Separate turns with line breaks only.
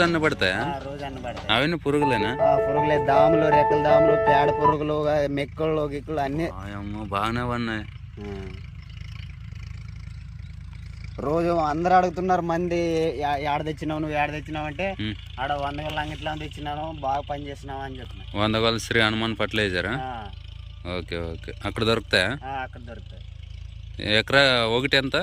రోజు అన్న పడతాయా?
రోజు అన్న పడతాయి.
అవన్నీ పురుగులేనా?
పురుగులే, దాములు, రెక్కల దాములు, పేడ పురుగులు, మెక్కలు గిక్కులు అన్ని.
అమ్మో బాగానే ఉన్నాయి.
రోజు అందరు అడుగుతున్నారు మంది, ఏడ తెచ్చినావు నువ్వు, ఏడ తెచ్చినావు అంటే ఆడ 100 గల అంగిట్లో తెచ్చినాను, బాగా పని చేసినావు అని చెప్తున్నా.
100 గల శ్రీ హనుమాన్ ఫర్టిలైజరా? Okay okay. అక్కడ దొరుకుతాయా?
అక్కడ దొరుకుతాయి.
ఎకరా ఒకటి ఎంత?